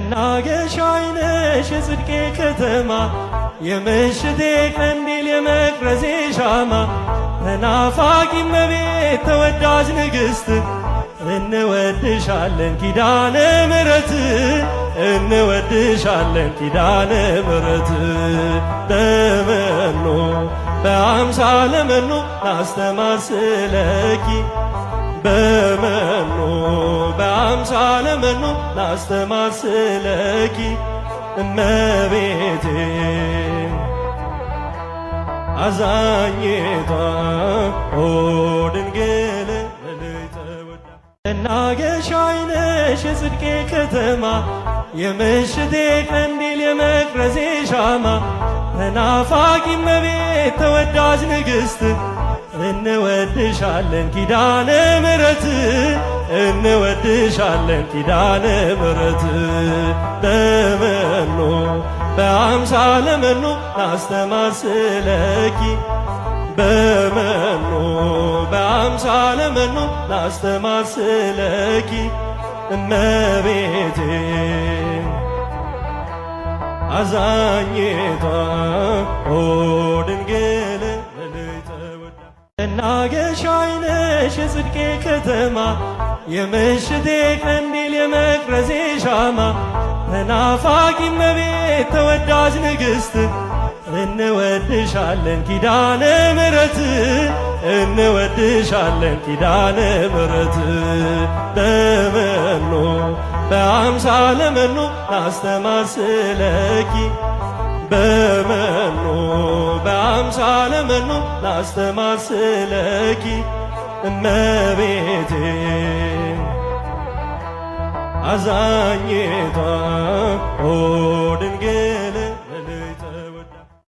መናገሻዬ ነሽ የጽድቄ ከተማ የምሽቴ ቀንዲል የመቅረዜ ሻማ ተናፋቂ እመቤት ተወዳጅ ንግሥት እንወድሻለን ኪዳነ ምሕረት እንወድሻለን ኪዳነ ምሕረት በመኖ በአምሳለ መኖ ላስተማስለኪ በመኖ በአምሳለ መኖ ላስተማስለኪ እመቤቴ አዛኝቷ ኦ ድንግል መናገሻዬ ነሽ የጽድቄ ከተማ የምሽቴ ቀንዲል የመቅረዜ ሻማ ተናፋቂ እመቤት ተወዳጅ ንግሥት እንወድሻለን ኪዳነ ምሕረት እንወድሻለን ኪዳነ ምሕረት በመኖ በአምሳለ መኖ ላስተማስለኪ በመኖ በአምሳለ መኖ ላስተማስለኪ እመቤቴ አዛኝቷ ኦ ድንግል መናገሻዬ ነሽ የጽድቄ ከተማ የምሽቴ ቀንዲል የመቅረዜ ሻማ ተናፋቂ እመቤት ተወዳጅ ንግሥት እንወድሻለን ኪዳነ ምሕረት እንወድሻለን ኪዳነ ምሕረት በመኖ በአምሳለ መኖ ላስተማስለኪ በመኖ በአምሳለ መኖ ላስተማስለኪ እመቤቴ አዛኝቷ ኦ